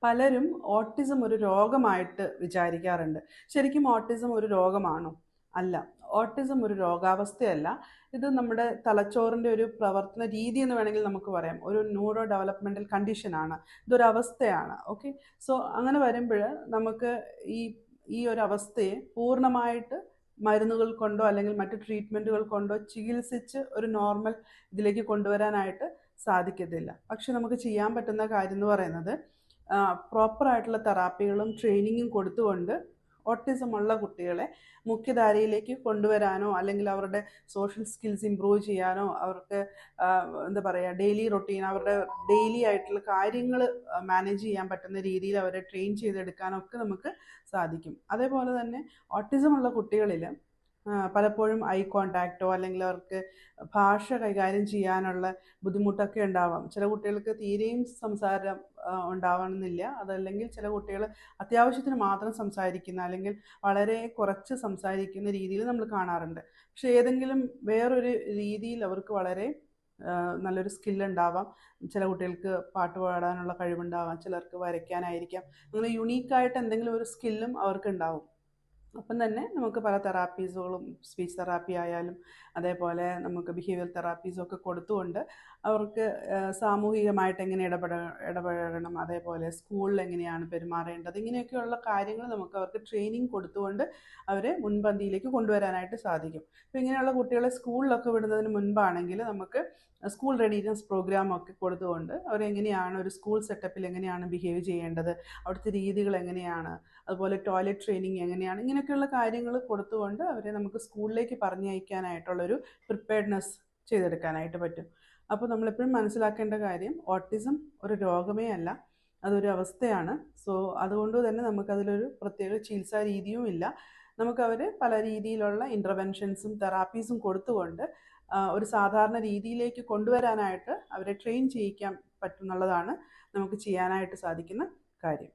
പലരും ഓട്ടിസം ഒരു രോഗമായിട്ട് വിചാരിക്കാറുണ്ട്. ശരിക്കും ഓട്ടിസം ഒരു രോഗമാണോ? അല്ല. ഓട്ടിസം ഒരു രോഗാവസ്ഥയല്ല. ഇത് നമ്മുടെ തലച്ചോറിൻ്റെ ഒരു പ്രവർത്തന രീതി എന്ന് വേണമെങ്കിൽ നമുക്ക് പറയാം. ഒരു ന്യൂറോ ഡെവലപ്മെൻ്റൽ കണ്ടീഷനാണ്. ഇതൊരവസ്ഥയാണ്. ഓക്കെ. സോ അങ്ങനെ വരുമ്പോൾ നമുക്ക് ഈ ഈ ഒരു അവസ്ഥയെ പൂർണ്ണമായിട്ട് മരുന്നുകൾ കൊണ്ടോ അല്ലെങ്കിൽ മറ്റ് ട്രീറ്റ്മെൻറ്റുകൾ കൊണ്ടോ ചികിത്സിച്ച് ഒരു നോർമൽ ഇതിലേക്ക് കൊണ്ടുവരാനായിട്ട് സാധിക്കത്തില്ല. പക്ഷെ നമുക്ക് ചെയ്യാൻ പറ്റുന്ന കാര്യം എന്ന് പറയുന്നത് പ്രോപ്പറായിട്ടുള്ള തെറാപ്പികളും ട്രെയിനിങ്ങും കൊടുത്തുകൊണ്ട് ഓട്ടിസം ഉള്ള കുട്ടികളെ മുഖ്യധാരയിലേക്ക് കൊണ്ടുവരാനോ അല്ലെങ്കിൽ അവരുടെ സോഷ്യൽ സ്കിൽസ് ഇമ്പ്രൂവ് ചെയ്യാനോ അവർക്ക് എന്താ പറയുക ഡെയിലി റൊട്ടീൻ അവരുടെ ഡെയിലി ആയിട്ടുള്ള കാര്യങ്ങൾ മാനേജ് ചെയ്യാൻ പറ്റുന്ന രീതിയിൽ അവരെ ട്രെയിൻ ചെയ്തെടുക്കാനോ ഒക്കെ നമുക്ക് സാധിക്കും. അതേപോലെ തന്നെ ഓട്ടിസം ഉള്ള കുട്ടികളിൽ പലപ്പോഴും ഐ കോണ്ടാക്റ്റോ അല്ലെങ്കിൽ അവർക്ക് ഭാഷ കൈകാര്യം ചെയ്യാനുള്ള ബുദ്ധിമുട്ടൊക്കെ ഉണ്ടാവാം. ചില കുട്ടികൾക്ക് തീരെയും സംസാരം ഉണ്ടാവണമെന്നില്ല. അതല്ലെങ്കിൽ ചില കുട്ടികൾ അത്യാവശ്യത്തിന് മാത്രം സംസാരിക്കുന്ന അല്ലെങ്കിൽ വളരെ കുറച്ച് സംസാരിക്കുന്ന രീതിയിൽ നമ്മൾ കാണാറുണ്ട്. പക്ഷേ ഏതെങ്കിലും വേറൊരു രീതിയിൽ അവർക്ക് വളരെ നല്ലൊരു സ്കില്ലുണ്ടാവാം. ചില കുട്ടികൾക്ക് പാട്ട് പാടാനുള്ള കഴിവുണ്ടാവാം, ചിലർക്ക് വരയ്ക്കാനായിരിക്കാം. അങ്ങനെ യുണീക്കായിട്ട് എന്തെങ്കിലും ഒരു സ്കില്ലും അവർക്കുണ്ടാവും. അപ്പം തന്നെ നമുക്ക് പല തെറാപ്പീസുകളും സ്പീച്ച് തെറാപ്പി ആയാലും അതേപോലെ നമുക്ക് ബിഹേവിയർ തെറാപ്പീസും ഒക്കെ കൊടുത്തുകൊണ്ട് അവർക്ക് സാമൂഹികമായിട്ട് എങ്ങനെ ഇടപഴകണം, അതേപോലെ സ്കൂളിൽ എങ്ങനെയാണ് പെരുമാറേണ്ടത്, ഇങ്ങനെയൊക്കെയുള്ള കാര്യങ്ങൾ നമുക്ക് അവർക്ക് ട്രെയിനിങ് കൊടുത്തുകൊണ്ട് അവരെ മുൻപന്തിയിലേക്ക് കൊണ്ടുവരാനായിട്ട് സാധിക്കും. അപ്പോൾ ഇങ്ങനെയുള്ള കുട്ടികളെ സ്കൂളിലൊക്കെ വിടുന്നതിന് മുൻപാണെങ്കിൽ നമുക്ക് സ്കൂൾ റെഡിനെസ് പ്രോഗ്രാമൊക്കെ കൊടുത്തുകൊണ്ട് അവരെങ്ങനെയാണ് ഒരു സ്കൂൾ സെറ്റപ്പിൽ എങ്ങനെയാണ് ബിഹേവ് ചെയ്യേണ്ടത്, അവിടുത്തെ രീതികൾ എങ്ങനെയാണ്, അതുപോലെ ടോയ്ലറ്റ് ട്രെയിനിങ് എങ്ങനെയാണ്, ഇങ്ങനെയൊക്കെയുള്ള കാര്യങ്ങൾ കൊടുത്തുകൊണ്ട് അവരെ നമുക്ക് സ്കൂളിലേക്ക് പറഞ്ഞയക്കാനായിട്ടുള്ളൊരു പ്രിപ്പയർഡ്നെസ് ചെയ്തെടുക്കാനായിട്ട് പറ്റും. അപ്പോൾ നമ്മളെപ്പോഴും മനസ്സിലാക്കേണ്ട കാര്യം ഓട്ടിസം ഒരു രോഗമേ അല്ല, അതൊരു അവസ്ഥയാണ്. സോ അതുകൊണ്ട് തന്നെ നമുക്കതിലൊരു പ്രത്യേക ചികിത്സാ രീതിയും ഇല്ല. നമുക്കവർ പല രീതിയിലുള്ള ഇൻ്റർവെൻഷൻസും തെറാപ്പീസും കൊടുത്തുകൊണ്ട് ഒരു സാധാരണ രീതിയിലേക്ക് കൊണ്ടുവരാനായിട്ട് അവരെ ട്രെയിൻ ചെയ്യിക്കാൻ പറ്റുന്നുള്ളതാണ് നമുക്ക് ചെയ്യാനായിട്ട് സാധിക്കുന്ന കാര്യം.